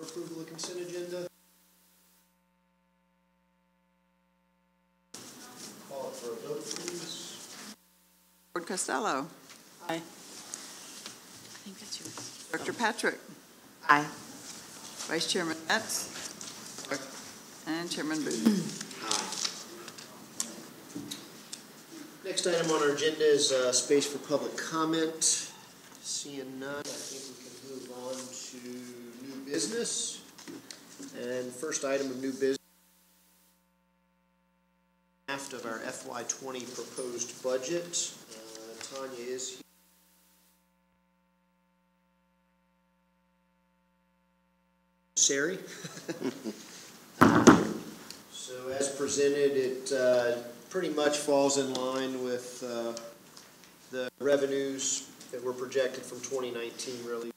Approval of consent agenda. Call it for a vote, please. Board Costello. Aye. I think that's yours. Director Patrick. Aye. Vice Chairman Metz. And Chairman Booth. Next item on our agenda is space for public comment. Seeing none, I think we can move on to new business. And first item of new business, draft of our FY20 proposed budget. Tanya is here. Sari. So as presented, it pretty much falls in line with the revenues that were projected from 2019, really,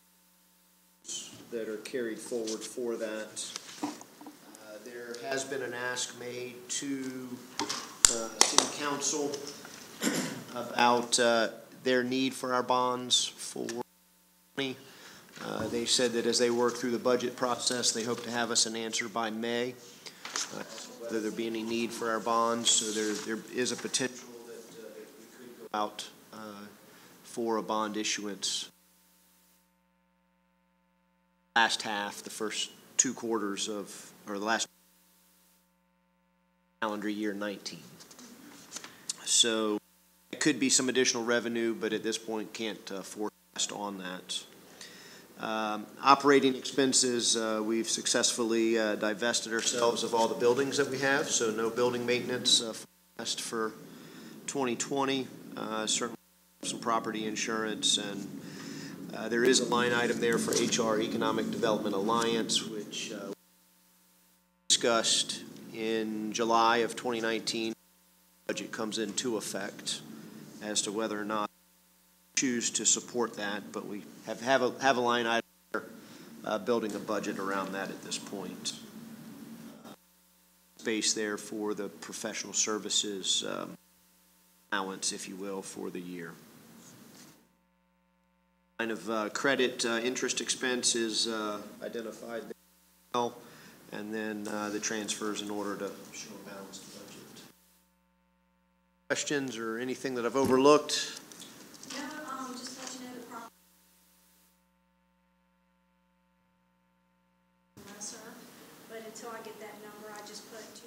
that are carried forward for that. There has been an ask made to City Council about their need for our bonds for 2020. They said that as they work through the budget process, they hope to have us an answer by May, whether there be any need for our bonds. So there is a potential that we could go out for a bond issuance last half, the first 2 quarters of, or the last calendar year 19. So it could be some additional revenue, but at this point can't forecast on that. Operating expenses, we've successfully divested ourselves of all the buildings that we have, so no building maintenance forecast for 2020. Certainly some property insurance, and there is a line item there for HR, Economic Development Alliance, which we discussed in July of 2019. The budget comes into effect as to whether or not we choose to support that, but we have a line item there, building a budget around that at this point. Space there for the professional services allowance, if you will, for the year. Line of credit interest expense is identified there as well, and then the transfers in order to show a balanced budget. Questions or anything that I've overlooked? No, just let you know the property. Lesser, but until I get that number, I just put two.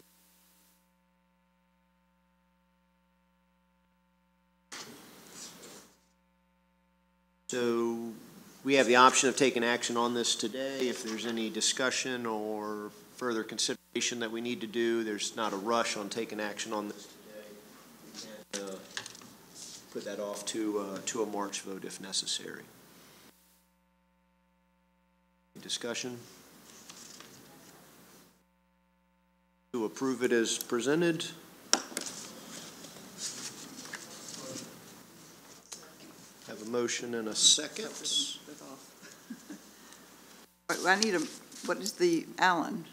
So we have the option of taking action on this today. If there's any discussion or further consideration that we need to do, there's not a rush on taking action on this today. We can put that off to a March vote if necessary. Any discussion? To approve it as presented. Have a motion and a second. I need a, what is the, Alan?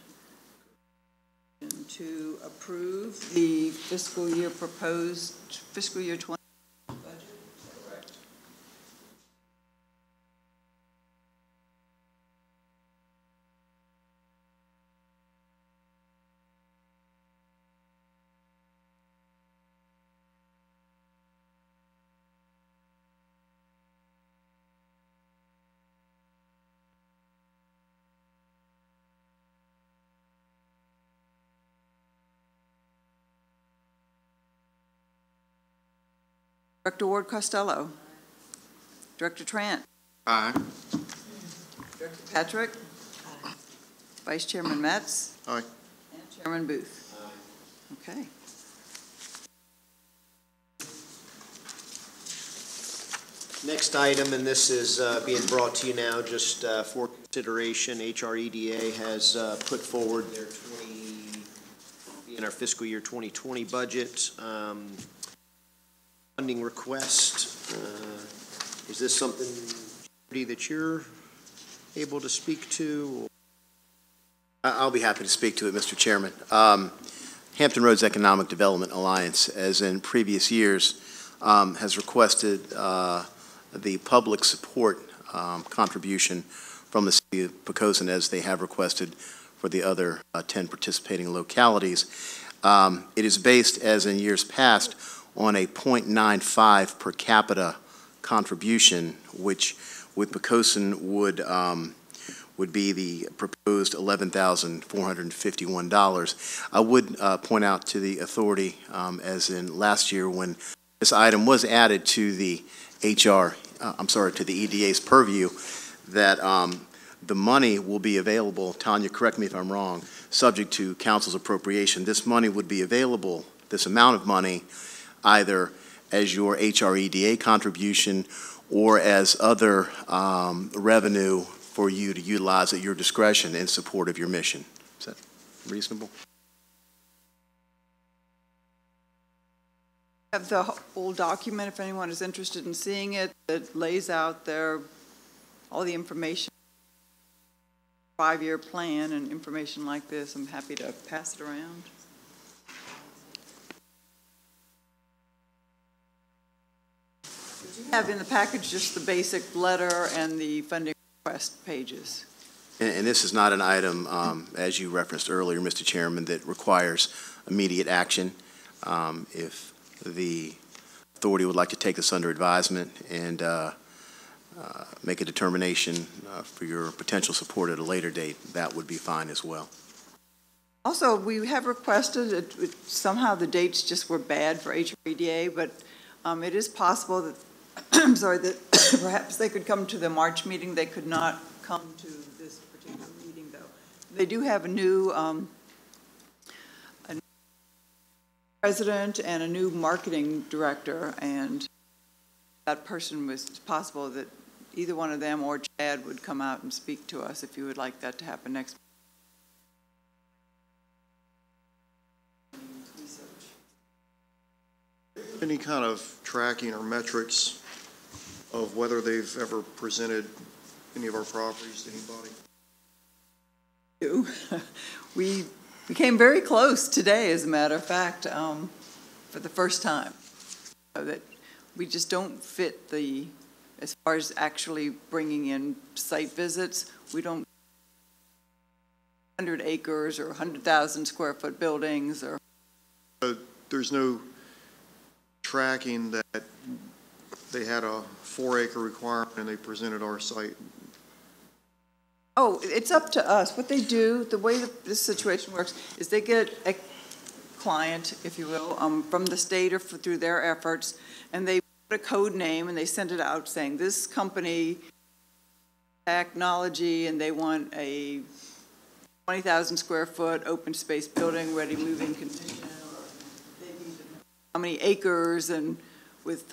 To approve the fiscal year proposed, fiscal year 20 budget? Correct. Director Ward Costello. Director Trant. Aye. Director Patrick. Aye. Vice Chairman Metz. Aye. And Chairman Booth. Aye. Okay. Next item, and this is being brought to you now just for consideration. HREDA has put forward their in our fiscal year 2020 budget. Funding request. Is this something that you're able to speak to? I'll be happy to speak to it, Mr. Chairman. Hampton Roads Economic Development Alliance, as in previous years, has requested the public support contribution from the city of Poquoson, as they have requested for the other 10 participating localities. It is based, as in years past, on a 0.95 per capita contribution, which with Poquoson would be the proposed $11,451. I would point out to the authority, as in last year when this item was added to the to the EDA's purview, that the money will be available, Tanya, correct me if I'm wrong, subject to council's appropriation. This money would be available, this amount of money, either as your HREDA contribution or as other revenue for you to utilize at your discretion in support of your mission. Is that reasonable? I have the whole document, if anyone is interested in seeing it, that lays out all the information, 5-year plan and information like this. I'm happy to pass it around. You have in the package just the basic letter and the funding request pages. And this is not an item, as you referenced earlier, Mr. Chairman, that requires immediate action. If the authority would like to take this under advisement and make a determination for your potential support at a later date, that would be fine as well. Also, we have requested, somehow the dates just were bad for HREDA, but it is possible that, I'm sorry, that perhaps they could come to the March meeting. They could not come to this particular meeting, though. They do have a new president and a new marketing director, and that person was possible that either one of them or Chad would come out and speak to us if you would like that to happen next week. Any kind of tracking or metrics of whether they've ever presented any of our properties to anybody? We came very close today, as a matter of fact, for the first time. So that we just don't fit as far as actually bringing in site visits, we don't 100 acres or 100,000 square foot buildings or. There's no tracking that they had a 4-acre requirement and they presented our site. Oh, it's up to us. What they do, the way this situation works, is they get a client, if you will, from the state or through their efforts, and they put a code name and they send it out saying this company technology, and they want a 20,000 square foot open space building ready moving condition, or they need how many acres and with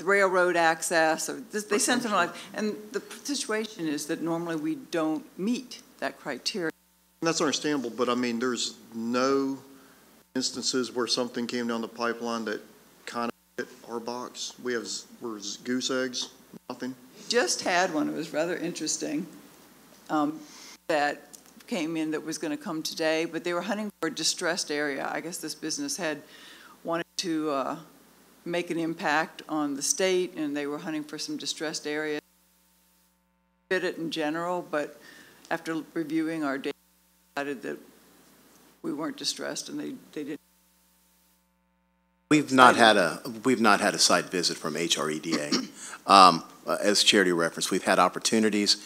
railroad access, or they send something like, and the situation is that normally we don't meet that criteria. And that's understandable, but I mean, there's no instances where something came down the pipeline that kind of hit our box. We're goose eggs, nothing. Just had one, it was rather interesting, that came in that was going to come today, but they were hunting for a distressed area. I guess this business had wanted to make an impact on the state, and they were hunting for some distressed areas. Fit it in general, but after reviewing our data, decided that we weren't distressed, and they didn't. We've not had a site visit from HREDA. As Charity referenced, we've had opportunities.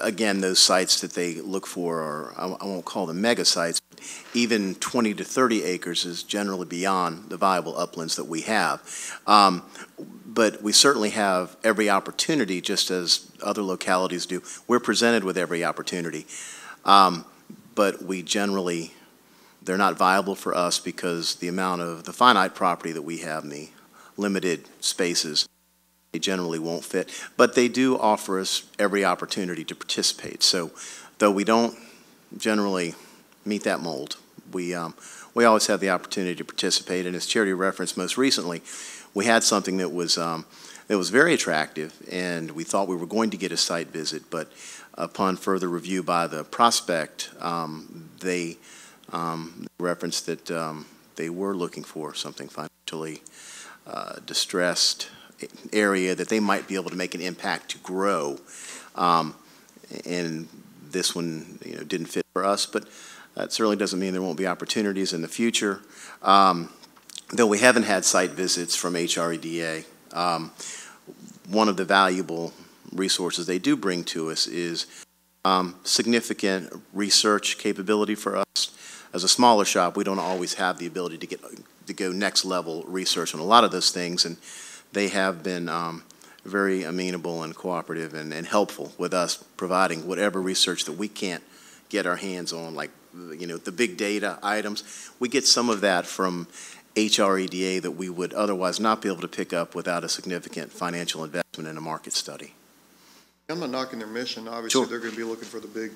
Again, those sites that they look for are, I won't call them mega sites, but even 20 to 30 acres is generally beyond the viable uplands that we have. But we certainly have every opportunity, just as other localities do. We're presented with every opportunity. But we generally, they're not viable for us because the finite property that we have and the limited spaces, they generally won't fit. But they do offer us every opportunity to participate. So though we don't generally meet that mold, we always have the opportunity to participate. And as Charity referenced most recently, we had something that was very attractive, and we thought we were going to get a site visit, but upon further review by the prospect, they referenced that they were looking for something financially distressed area that they might be able to make an impact to grow. And this one, didn't fit for us, but that certainly doesn't mean there won't be opportunities in the future. Though we haven't had site visits from HREDA, one of the valuable resources they do bring to us is significant research capability for us. As a smaller shop, we don't always have the ability to go next level research on a lot of those things, and they have been very amenable and cooperative and helpful with us providing whatever research that we can't get our hands on, like the big data items. We get some of that from HREDA that we would otherwise not be able to pick up without a significant financial investment in a market study. I'm not knocking their mission. Obviously, Sure. They're going to be looking for the big,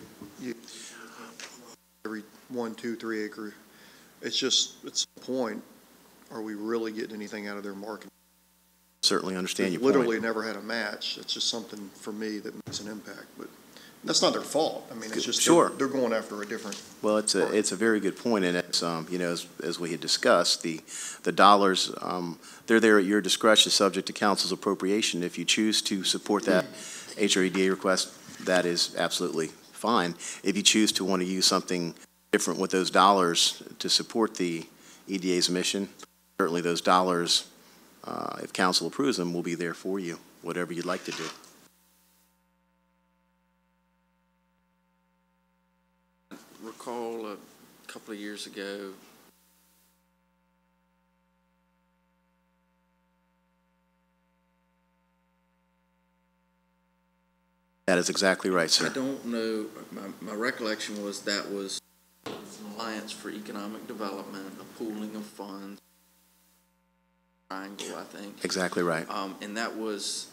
every 1, 2, 3 acre. It's just, at some point, are we really getting anything out of their market? Certainly understand your They've literally point. never had a match. It's just something for me that makes an impact, but that's not their fault. I mean, it's just Sure. they're going after a different. Well, it's a very good point, and it's as we had discussed, the dollars, they're there at your discretion, subject to council's appropriation. If you choose to support that HREDA request, that is absolutely fine. If you choose to want to use something different with those dollars to support the EDA's mission, certainly those dollars, if council approves them, will be there for you, whatever you'd like to do. Recall a couple of years ago, That is exactly right, I sir. don't know, my recollection was that was Alliance for Economic Development, a pooling of funds, triangle, I think. Exactly right. And that was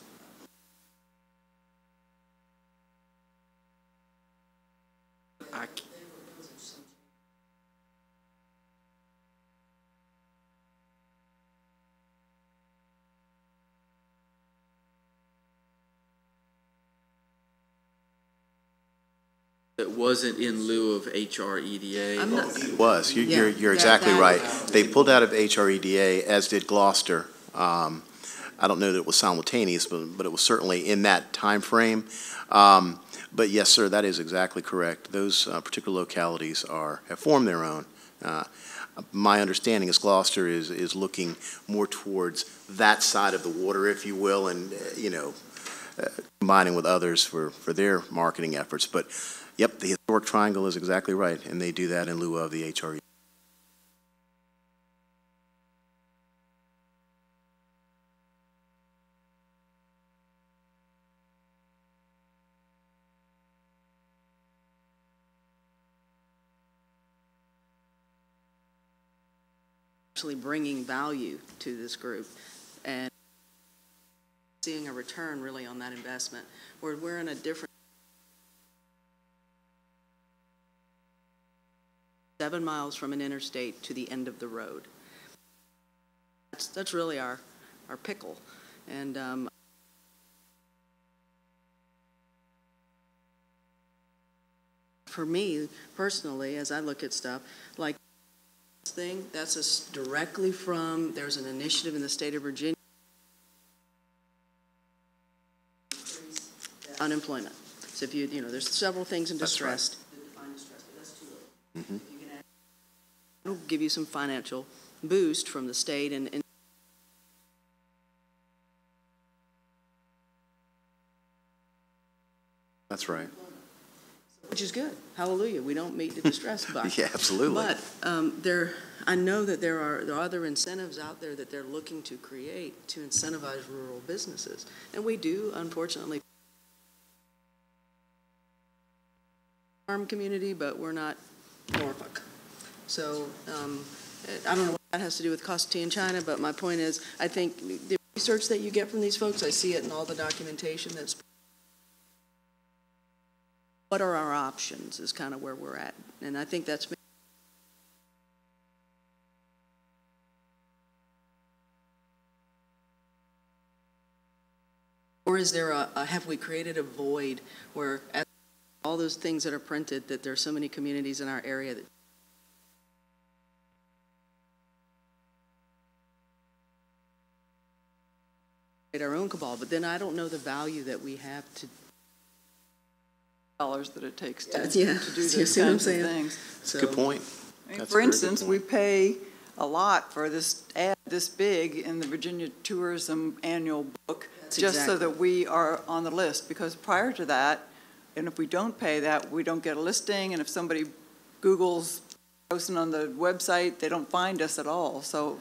it wasn't in lieu of HREDA. I'm not- It was. You're Yeah, exactly that- right. They pulled out of HREDA, as did Gloucester. I don't know that it was simultaneous, but it was certainly in that time frame. But yes, sir, that is exactly correct. Those particular localities have formed their own. My understanding is Gloucester is looking more towards that side of the water, if you will, and combining with others for their marketing efforts. But yep, the historic triangle is exactly right, and they do that in lieu of the HRE. Actually bringing value to this group and seeing a return really on that investment. We're in a different 7 miles from an interstate to the end of the road. That's really our pickle. And for me personally, as I look at stuff like thing, that's directly from, there's an initiative in the state of Virginia, unemployment. So if there's several things in distress. It'll give you some financial boost from the state and That's right. which is good. Hallelujah. We don't meet the distress box. Yeah, absolutely. But I know that there are other incentives out there that they're looking to create to incentivize rural businesses. And we do, unfortunately, farm community, but we're not Norfolk. So I don't know what that has to do with cost tea in China, but my point is, I think the research that you get from these folks, I see it in all the documentation that's what are our options is kind of where we're at. And I think that's or is there have we created a void where all those things that are printed, that there's so many communities in our area that create our own cabal, but then I don't know the value that we have to dollars that it takes to Yeah, do you those see what I'm kinds of saying? things. So, Good point. I mean, That's a for very good instance, we point. pay a lot for this ad this big in the Virginia Tourism Annual Book, That's just so exactly. that we are on the list, because prior to that, and if we don't pay that, we don't get a listing, and if somebody Googles Poquoson on the website, they don't find us at all. So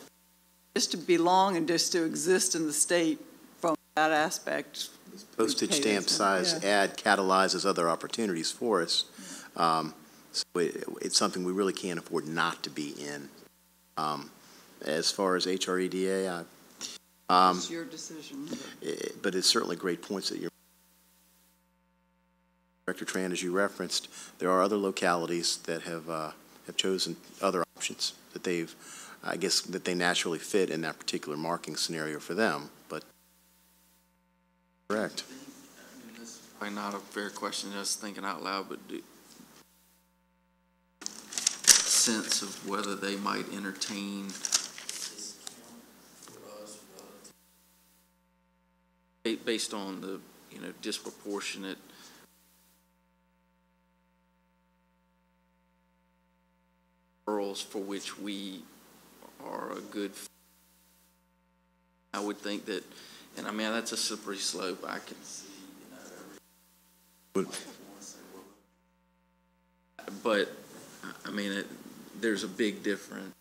just to belong and just to exist in the state from that aspect. Postage stamp size ad catalyzes other opportunities for us. So it's something we really can't afford not to be in. As far as HREDA, It's your decision. but it's certainly great points that you're, Director Tran, as you referenced, there are other localities that have chosen other options that they've, I guess, that they naturally fit in that particular marking scenario for them, but correct. This is probably not a fair question, just thinking out loud, but sense of whether they might entertain based on the, disproportionate referrals for which we are a good. I would think that, and I mean, that's a slippery slope. I can see, but I mean, there's a big difference.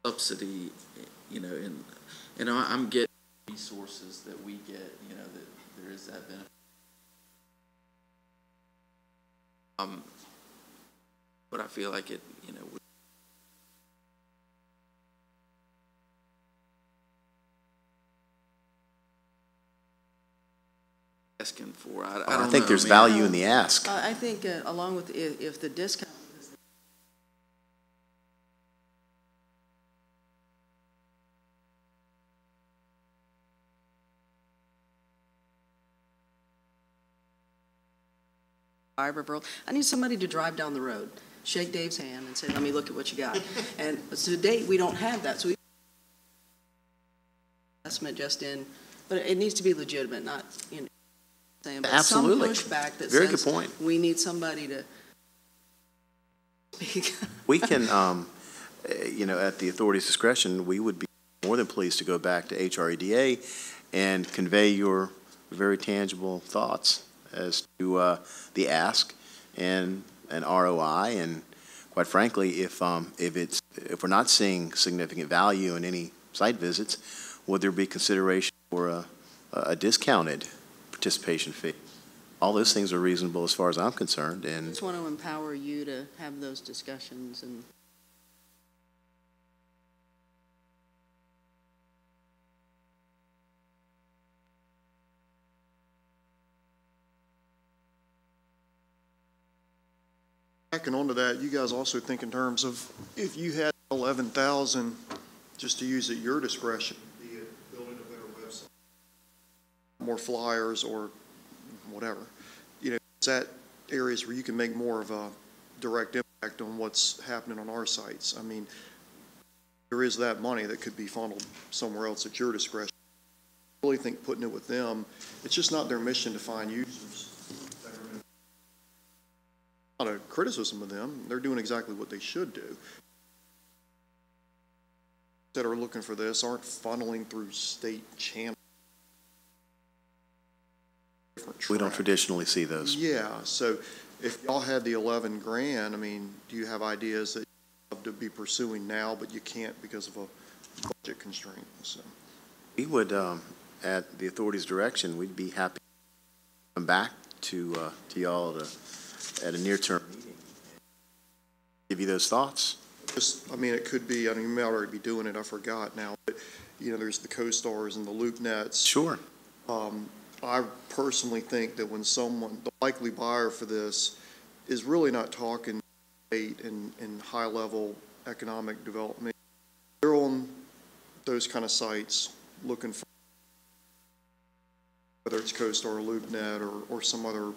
Subsidy, and I'm getting resources that we get, that there is that benefit. But I feel like it, asking for. I don't think know. there's I mean, value in the ask. I think along with, if the discount, referral, I need somebody to drive down the road, shake Dave's hand and say, let me look at what you got. And to date, we don't have that, so we investment just in, but it needs to be legitimate, not, saying, but Absolutely. some pushback that Very good says point. we need somebody to speak. We can, at the authority's discretion, we would be more than pleased to go back to HREDA and convey your very tangible thoughts as to the ask and ROI, and quite frankly, if we're not seeing significant value in any site visits, would there be consideration for a discounted participation fee? All those things are reasonable as far as I'm concerned, I and just want to empower you to have those discussions and. Backing onto that, you guys also think in terms of if you had 11,000, just to use at your discretion, be it building a better website, more flyers or whatever, is that areas where you can make more of a direct impact on what's happening on our sites. I mean, there is that money that could be funneled somewhere else at your discretion. I really think putting it with them, it's just not their mission to find users. Not a criticism of them. They're doing exactly what they should do. That are looking for this aren't funneling through state channels. we don't traditionally see those. Yeah, so if y'all had the 11 grand, I mean, do you have ideas that you'd love to be pursuing now, but you can't because of a budget constraint? So We would, at the authority's direction, we'd be happy to come back to y'all at a near-term meeting, give you those thoughts. just, I mean, it could be, I mean, you may already be doing it, I forgot now, but, there's the co-stars and the loop nets. Sure. I personally think that when someone, the likely buyer for this is really not talking state and high-level economic development. They're on those kind of sites looking for, whether it's CoStar or LoopNet or some other,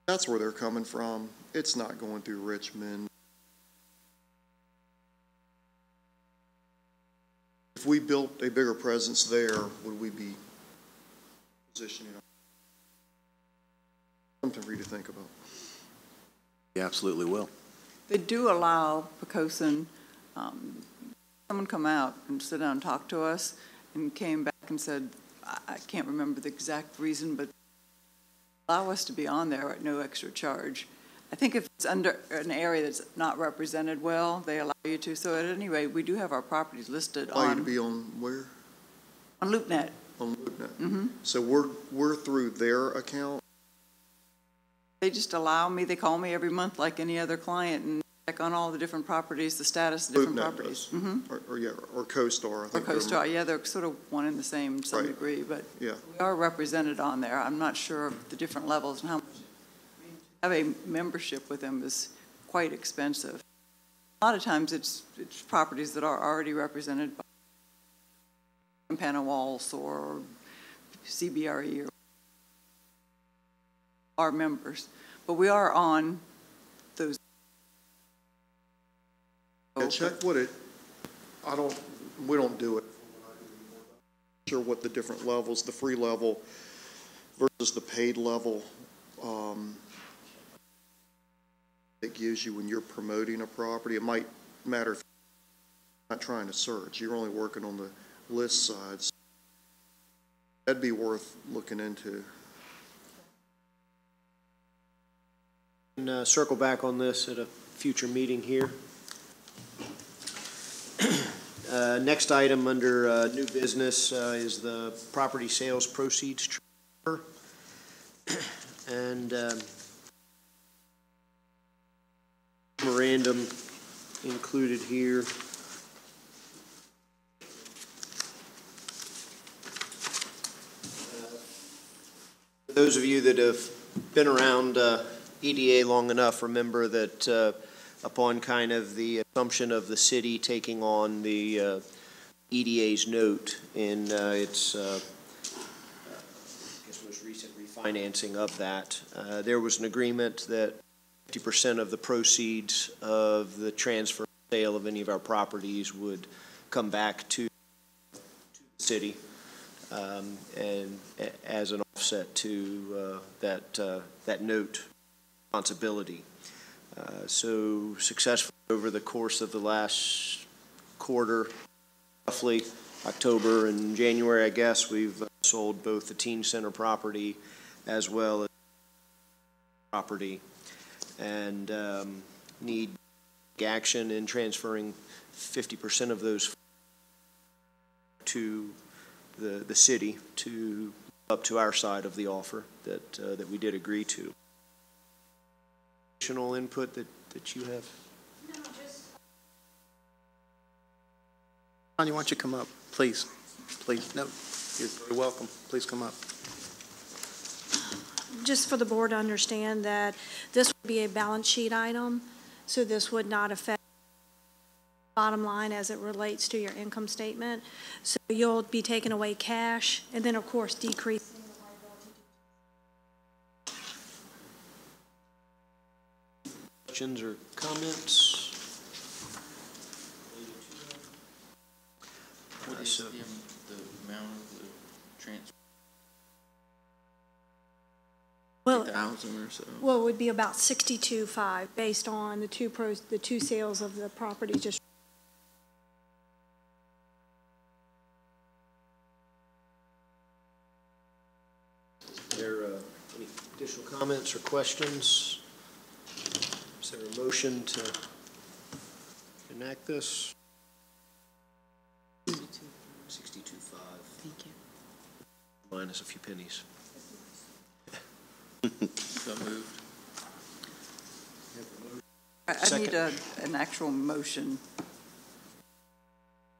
that's where they're coming from. It's not going through Richmond. if we built a bigger presence there, would we be positioning? Something for you to think about. You absolutely will. They do allow Poquoson, someone come out and sit down and talk to us, and came back and said, I can't remember the exact reason, but allow us to be on there at no extra charge. I think if it's under an area that's not represented well, they allow you to. So at any rate, we do have our properties listed Allow you to on be on where? LoopNet. On LoopNet. Mm-hmm. So we're through their account? They just allow me, they call me every month like any other client and check on all the different properties, the status of different LoopNet properties. does. Mm-hmm. Or CoStar, I Or think. they're- CoStar, yeah, they're sort of one and the same to some Right. degree, but Yeah. we are represented on there. I'm not sure of the different levels and how much. Have a membership with them is quite expensive. A lot of times it's properties that are already represented by Campana Walls or CBRE or our members, but we are on those. Yeah, check what it, we don't do it. Sure what the different levels, the free level versus the paid level, it gives you when you're promoting a property. It might matter if you're not trying to search. You're only working on the list side. So that'd be worth looking into. And circle back on this at a future meeting here. Next item under new business is the property sales proceeds transfer. And memorandum included here. For those of you that have been around EDA long enough, remember that upon kind of the assumption of the city taking on the EDA's note in its I guess most recent refinancing of that, there was an agreement that 50% of the proceeds of the transfer sale of any of our properties would come back to the city and as an offset to that note responsibility. So successfully over the course of the last quarter, roughly October and January, I guess, we've sold both the teen center property as well as property, and need action in transferring 50% of those to the city to up to our side of the offer that we did agree to. Additional input that you have? No, just. Tanya, why don't you come up, please? Please, no, you're very welcome. Please come up. Just for the board to understand that this would be a balance sheet item, so this would not affect bottom line as it relates to your income statement. So you'll be taking away cash and then, of course, decreasing the liability. Questions or comments? What is So- the amount of the transfer? Well, 2,000 or so? well, it would be about 62.5 based on the two sales of the property just. Is there any additional comments or questions? Is there a motion to enact this? 62.5. Thank you. Minus a few pennies. So moved. I need an actual motion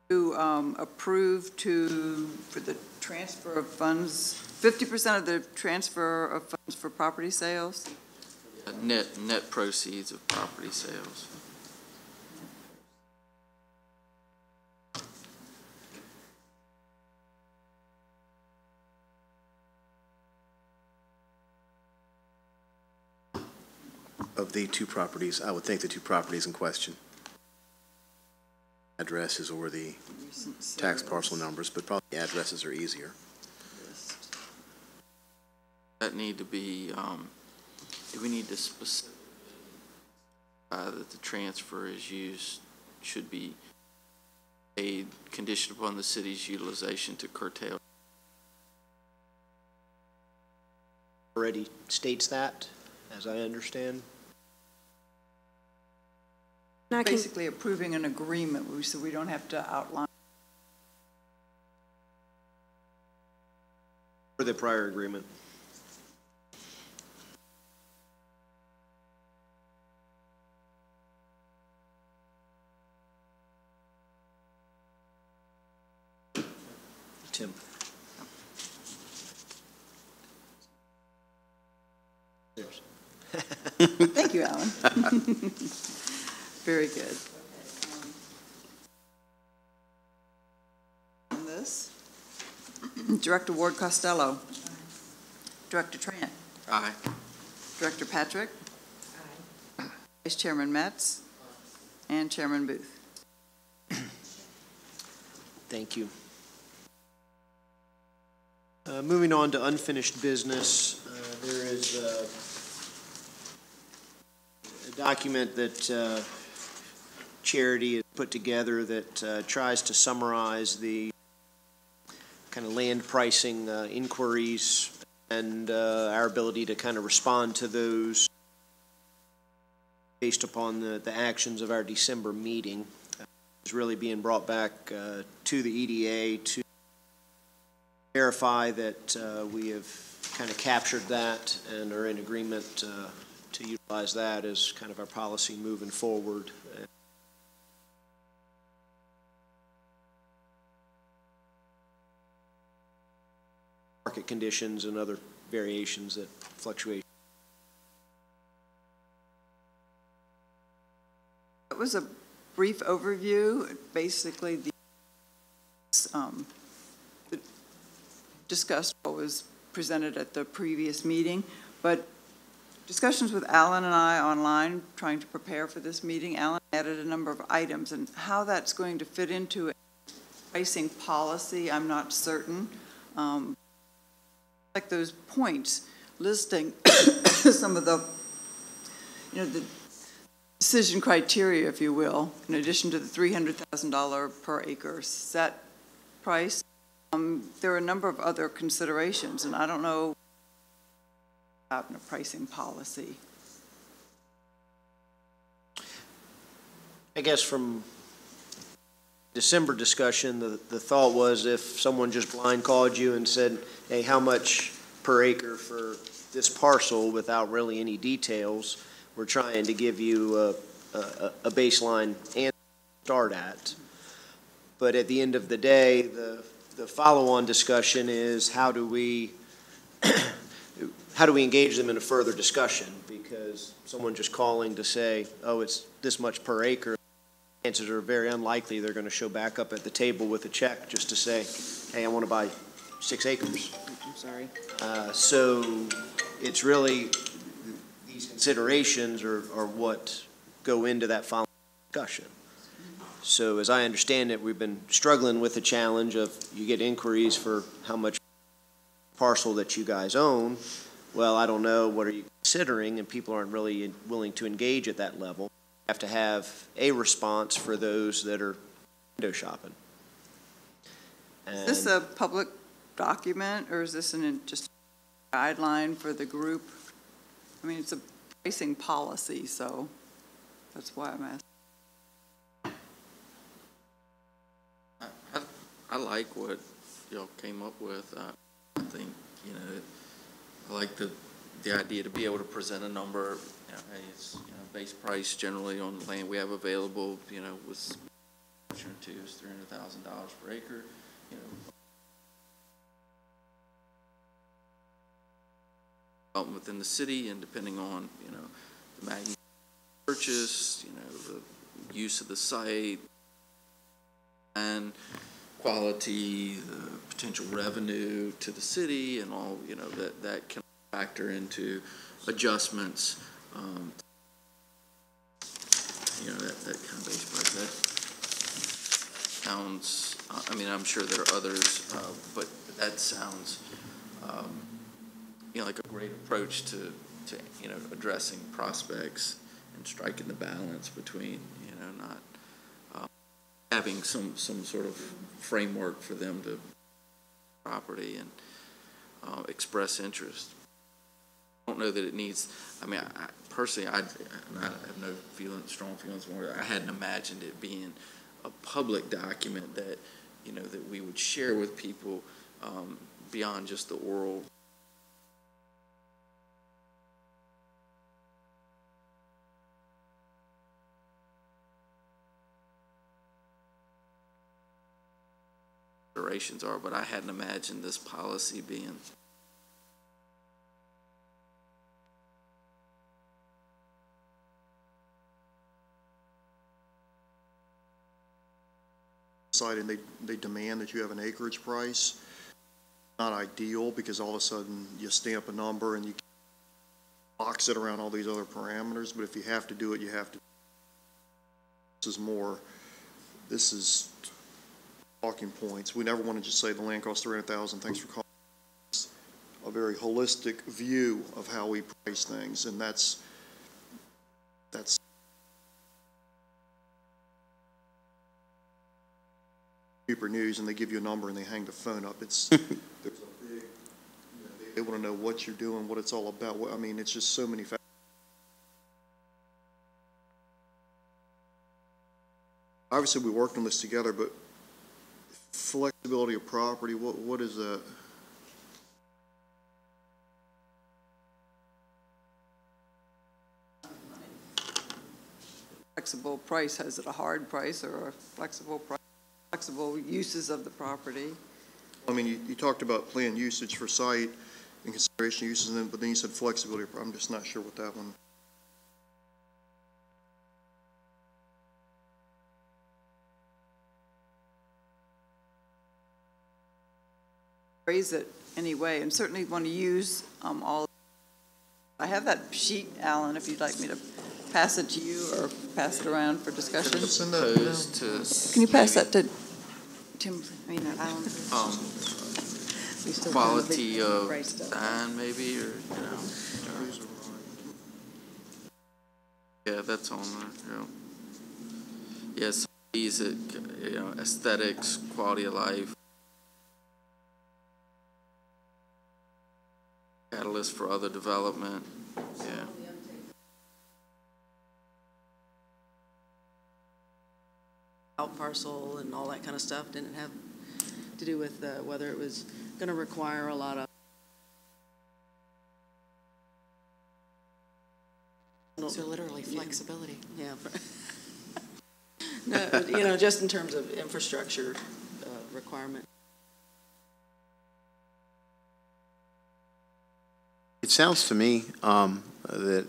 to approve for the transfer of funds, 50% of the transfer of funds for property sales. Net proceeds of property sales. Of the two properties, I would think the two properties in question. addresses or the tax parcel numbers, but probably addresses are easier. That need to be, do we need to specify that the transfer is used, should be a condition upon the city's utilization to curtail? Already states that, as I understand. And I can, Basically approving an agreement, so we don't have to outline. For the prior agreement. Tim. Yours. Thank you, Alan. Very good. On this, Director Ward Costello. Director Trant. Aye. Director Patrick. Vice Chairman Metz. And Chairman Booth. Thank you. Moving on to unfinished business, there is a document that Charity has put together that tries to summarize the kind of land pricing inquiries and our ability to kind of respond to those based upon the actions of our December meeting. It's really being brought back to the EDA to verify that we have kind of captured that and are in agreement to utilize that as kind of our policy moving forward. Market conditions and other variations that fluctuate. That was a brief overview. Basically, discussed what was presented at the previous meeting, but discussions with Alan and I online trying to prepare for this meeting, Alan added a number of items, and how that's going to fit into a pricing policy, I'm not certain. Like those points listing some of the, the decision criteria, if you will, in addition to the $300,000 per acre set price. There are a number of other considerations, and I don't know about a pricing policy. I guess from December discussion, the thought was if someone just blind called you and said, hey, how much per acre for this parcel without really any details, we're trying to give you a baseline answer to start at. But at the end of the day, the follow-on discussion is how do we engage them in a further discussion? Because someone just calling to say, oh, it's this much per acre, chances are very unlikely they're going to show back up at the table with a check just to say, hey, I want to buy 6 acres. I'm sorry. So it's really, these considerations are what go into that following discussion. So as I understand it, we've been struggling with the challenge of you get inquiries for how much parcel that you guys own. Well, I don't know, what are you considering? And people aren't really willing to engage at that level. You have to have a response for those that are window shopping. Is this a public document, or is this just a guideline for the group? I mean, it's a pricing policy, so that's why I'm asking. I like what y'all came up with. I think, I like the idea to be able to present a number, hey, it's, base price generally on the land we have available, with option 2 is $300,000 per acre, within the city, and depending on, the magnitude of purchase, the use of the site, and quality, the potential revenue to the city, and all, that can factor into adjustments, that kind of base price. sounds, I mean, I'm sure there are others, but that sounds, like a great approach to addressing prospects and striking the balance between, not having some sort of framework for them to property and express interest. I don't know that it needs, I mean, I personally, I have no strong feelings for it. I hadn't imagined it being a public document that, that we would share with people beyond just the oral. Considerations are, but I hadn't imagined this policy being. And they demand that you have an acreage price. Not ideal, because all of a sudden you stamp a number and you box it around all these other parameters, but if you have to do it, you have to. This is talking points. We never want to just say the land costs $300,000, thanks for calling. It's a very holistic view of how we price things, and that's Super news, and they give you a number and they hang the phone up. There's a big, they want to know what you're doing, what it's all about. I mean, it's just so many factors. Obviously, we worked on this together, but flexibility of property, what is that? Flexible price, is it a hard price or a flexible price? Flexible uses of the property. I mean, you talked about planned usage for site and consideration uses, but then you said flexibility. I'm just not sure what that one. Phrase it anyway, and certainly want to use all. I have that sheet, Alan, if you'd like me to pass it to you or pass it around for discussion. Can you pass that to Tim, Alan? Quality of design, maybe, or, Yeah, that's on there, Yes, these, aesthetics, quality of life, catalyst for other development, yeah. Out parcel and all that kind of stuff didn't have to do with whether it was going to require a lot of. So literally flexibility. Yeah. No, just in terms of infrastructure requirement. It sounds to me that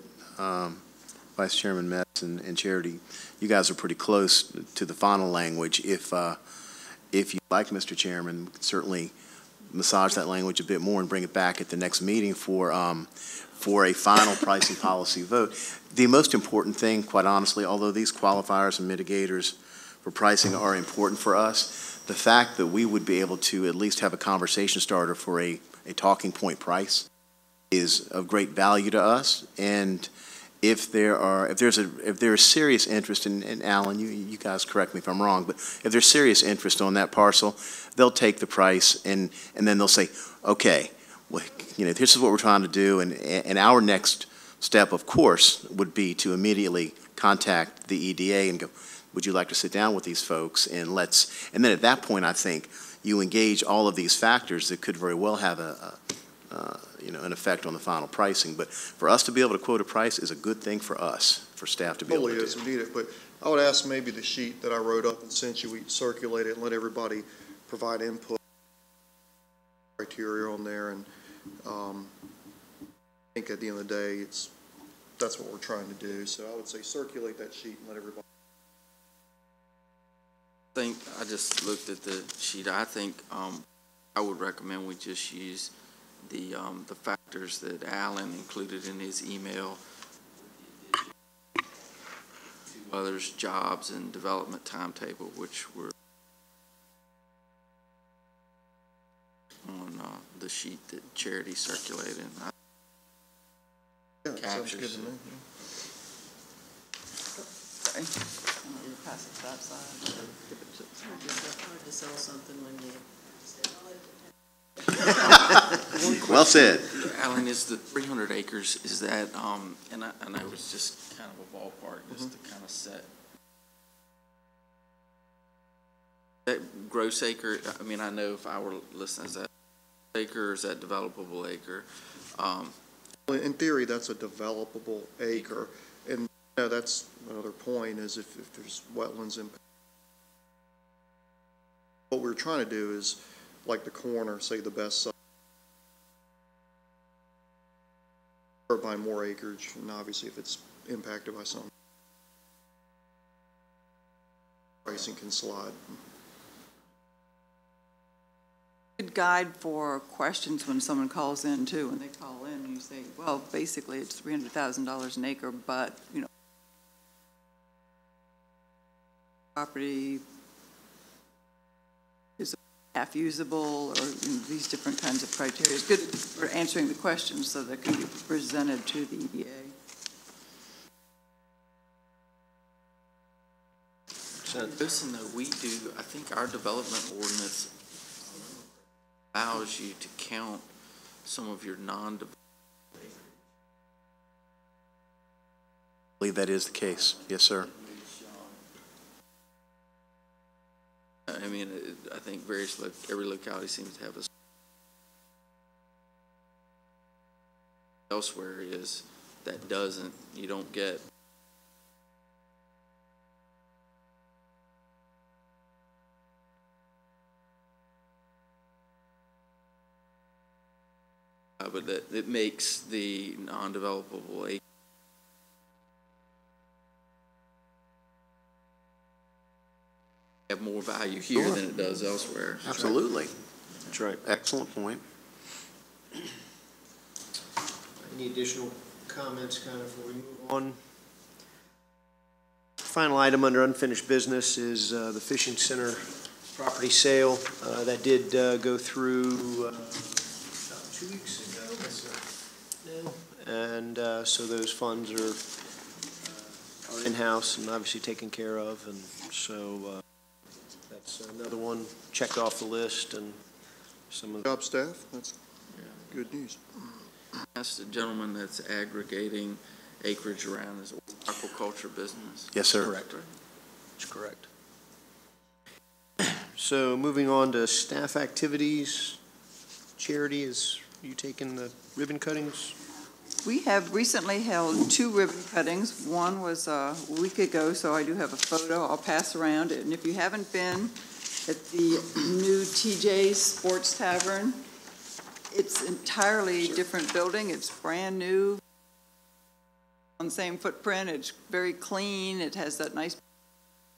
Vice Chairman Metz and Charity, you guys are pretty close to the final language. If you like, Mr. Chairman, we could certainly massage that language a bit more and bring it back at the next meeting for a final pricing policy vote. The most important thing, quite honestly, although these qualifiers and mitigators for pricing are important for us, the fact that we would be able to at least have a conversation starter for a talking point price is of great value to us. And if there's serious interest in Alan, you guys correct me if I'm wrong, but if there's serious interest on that parcel, they'll take the price and then they'll say, okay, well, this is what we're trying to do, and our next step, of course, would be to immediately contact the EDA and go, would you like to sit down with these folks, and then at that point, I think you engage all of these factors that could very well have an effect on the final pricing. But for us to be able to quote a price is a good thing for us, for staff to be able to do. We need it, but I would ask maybe the sheet that I wrote up and sent you, we circulate it and let everybody provide input criteria on there, and I think at the end of the day, that's what we're trying to do. So I would say circulate that sheet and let everybody. I just looked at the sheet. I think I would recommend we just use the factors that Alan included in his email, to others, jobs and development timetable, which were the sheet that Charity circulated. Yeah, sounds good Captures to me. Sorry. I'm gonna pass it to that side. It's hard to sell something when you. Well said. Alan, is the 300 acres, is that, and I know it's just kind of a ballpark, just to kind of set. That gross acre, I mean, I know if I were listening, is that acre or is that developable acre? Well, in theory, that's a developable acre, and that's another point, is if there's wetlands impact. What we're trying to do is, like the corner, say the best side, or by more acreage, and obviously if it's impacted by something, pricing can slide. Good guide for questions when someone calls in too. When they call in, you say, well, basically it's $300,000 an acre, but, you know, property is half usable, or these different kinds of criteria. It's good for answering the questions so that can be presented to the EDA. Listen, though, we do, I think our development ordinance allows you to count some of your non-development. I believe that is the case. Yes, sir. I mean, I think every locality seems to have a. Elsewhere is that doesn't, you don't get. But that it makes the non-developable acre have more value here than it does elsewhere. Absolutely. That's right. Excellent point. Any additional comments kind of before we move on? Final item under unfinished business is the fishing center property sale. That did go through about 2 weeks ago. Now. And so those funds are in-house and obviously taken care of. And so that's another one checked off the list, and some of the Job staff, that's good news. That's the gentleman that's aggregating acreage around his aquaculture business. Yes, sir. correct. That's correct. So moving on to staff activities. Charity, is you taking the ribbon cuttings? We have recently held 2 ribbon cuttings. One was a week ago, so I do have a photo I'll pass around. And if you haven't been at the new TJ's Sports Tavern, it's entirely different building. It's brand new, on the same footprint. It's very clean. It has that nice,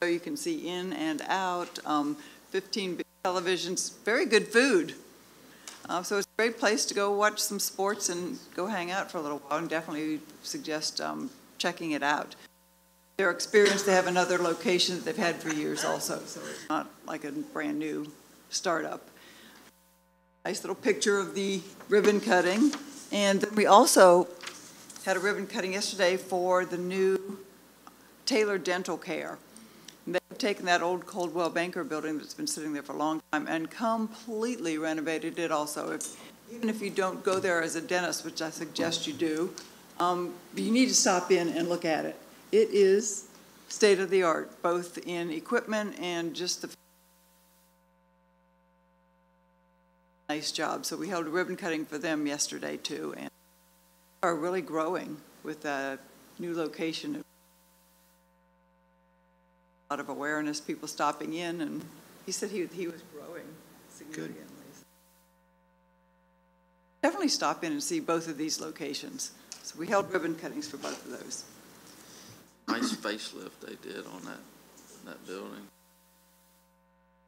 so you can see in and out. 15 big televisions, very good food. So it's a great place to go watch some sports and go hang out for a little while, and definitely suggest checking it out. Their experience, they have another location that they've had for years also, so it's not like a brand new startup. Nice little picture of the ribbon cutting. And then we also had a ribbon cutting yesterday for the new Taylor Dental Care. They've taken that old Coldwell Banker building that's been sitting there for a long time and completely renovated it also. Even if you don't go there as a dentist, which I suggest you do, you need to stop in and look at it. It is state-of-the-art, both in equipment and just the nice job. So we held a ribbon cutting for them yesterday too, and are really growing with a new location. A lot of awareness, people stopping in, and he said he was growing significantly. Good. Definitely stop in and see both of these locations. So we held ribbon cuttings for both of those. Nice facelift they did on that building.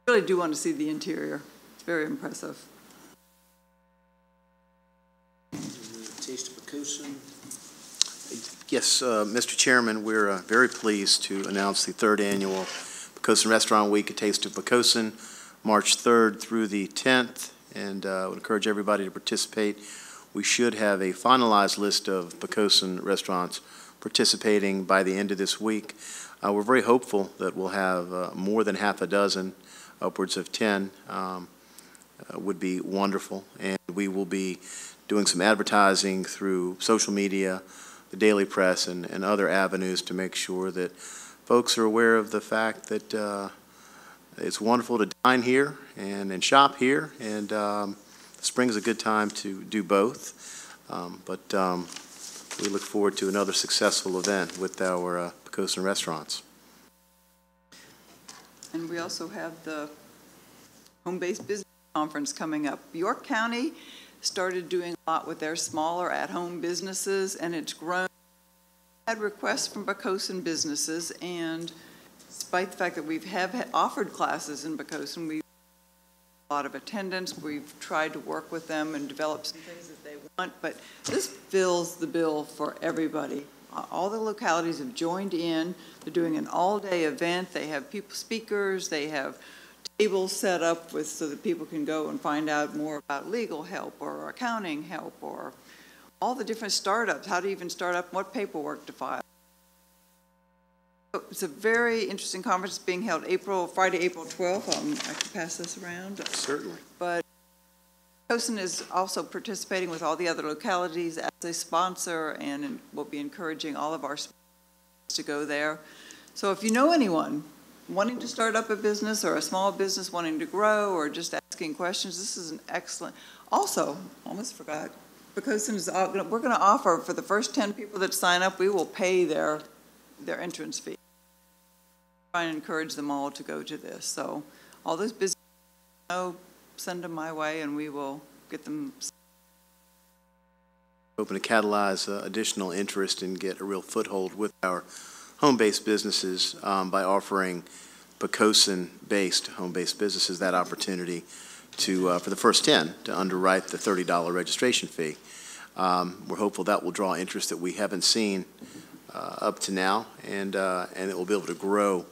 I really do want to see the interior. It's very impressive. Taste of Poquoson. Yes, Mr. Chairman, we're very pleased to announce the 3rd annual Poquoson Restaurant Week, A Taste of Poquoson, March 3rd through the 10th, and I would encourage everybody to participate. We should have a finalized list of Poquoson restaurants participating by the end of this week. We're very hopeful that we'll have more than half a dozen, upwards of 10, would be wonderful. And we will be doing some advertising through social media, the daily press, and other avenues to make sure that folks are aware of the fact that it's wonderful to dine here and shop here, and spring is a good time to do both. But we look forward to another successful event with our Poquoson restaurants. And we also have the Home-Based Business Conference coming up. York County started doing a lot with their smaller at-home businesses, and it's grown. We had requests from Poquoson businesses, and despite the fact that we have offered classes in Poquoson, we've a lot of attendance. We've tried to work with them and develop some things that they want, but this fills the bill for everybody. All the localities have joined in. They're doing an all-day event. They have speakers. They have tables set up so that people can go and find out more about legal help or accounting help or all the different startups, how to even start up, what paperwork to file. It's a very interesting conference being held Friday, April 12th. I can pass this around. Certainly. But Poquoson is also participating with all the other localities as a sponsor, and we'll be encouraging all of our sponsors to go there. So if you know anyone wanting to start up a business or a small business wanting to grow or just asking questions, this is an excellent. Also, almost forgot, Poquoson is, we're going to offer for the first 10 people that sign up, we will pay their entrance fee. Try and encourage them all to go to this. So all those businesses, send them my way, and we will get them. Hoping to catalyze additional interest and get a real foothold with our home-based businesses by offering Poquoson-based home-based businesses that opportunity to, for the first 10, to underwrite the $30 registration fee. We're hopeful that will draw interest that we haven't seen up to now, and it will be able to grow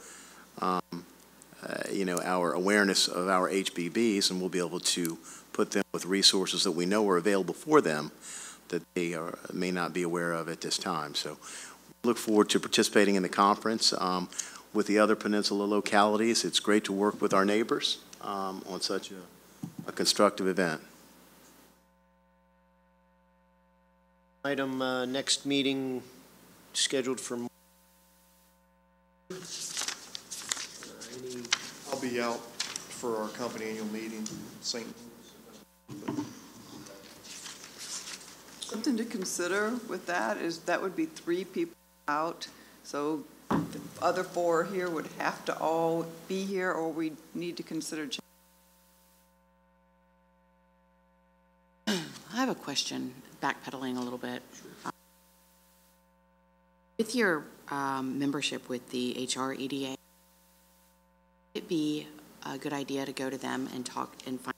our awareness of our HBBs, and we'll be able to put them with resources that we know are available for them that they may not be aware of at this time. So we look forward to participating in the conference with the other peninsula localities. It's great to work with our neighbors on such a constructive event. Item next meeting scheduled for I'll be out for our company annual meeting in St. Louis. Something to consider with that is that would be 3 people out. So the other 4 here would have to all be here, or we need to consider. I have a question, backpedaling a little bit. With your membership with the HREDA, would it be a good idea to go to them and talk and find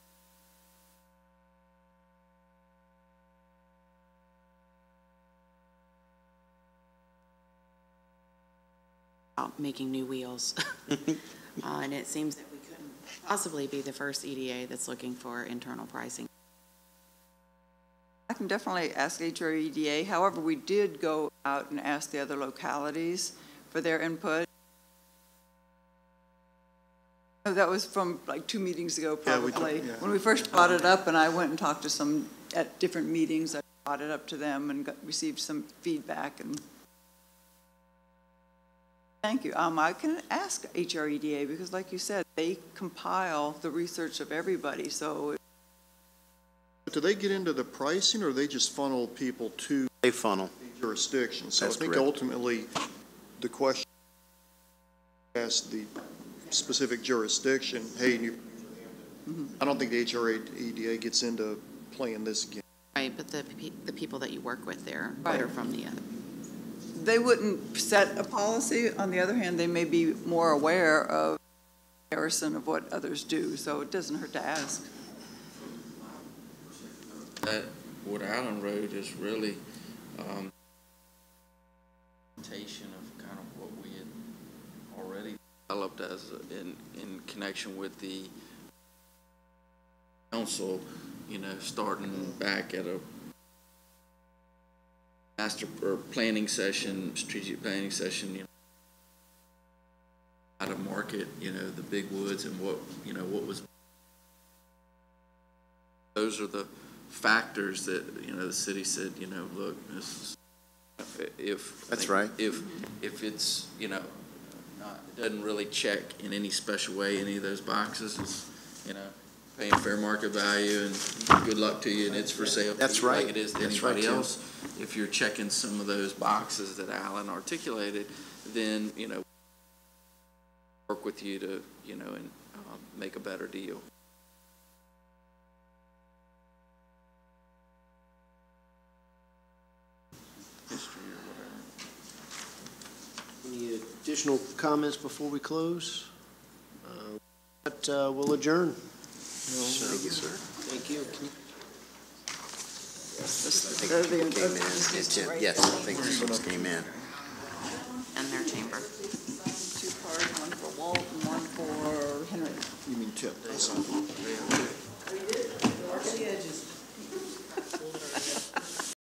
out making new wheels? And it seems that we couldn't possibly be the first EDA that's looking for internal pricing. I can definitely ask HREDA. However, we did go out and ask the other localities for their input. Oh, that was from like 2 meetings ago, probably. When we first brought it up, and I went and talked to some at different meetings. I brought it up to them and received some feedback. And thank you. I can ask HREDA because, like you said, they compile the research of everybody. So. Do they get into the pricing, or they just funnel people to They funnel. the jurisdiction? So That's I think correct. ultimately the question asks the specific jurisdiction, hey, I don't think the HREDA gets into playing this game. Right, but the people that you work with there that are from the other. They wouldn't set a policy. On the other hand, they may be more aware of comparison of what others do, so it doesn't hurt to ask. That Wood Island Road is really presentation of kind of what we had already developed as in connection with the council, you know, starting back at a master or planning session, strategic planning session, you know, how to market, you know, the big woods and what, you know, what was. Those are the factors that, you know, the city said, you know, look, this, if. That's right. If it's, you know, not, it doesn't really check in any special way, any of those boxes, it's, you know, paying fair market value and good luck to you and it's for sale. That's to you right. Like it is to That's right, anybody Tim. else. If you're checking some of those boxes that Alan articulated, then, you know, work with you to, you know, and make a better deal. History or whatever. Any additional comments before we close? We'll adjourn. Thank you, sir. Thank you. Yes, I think this just came in. in their chamber. Two cars, one for Walt and one for Henry. You mean Chip? Mark the edges.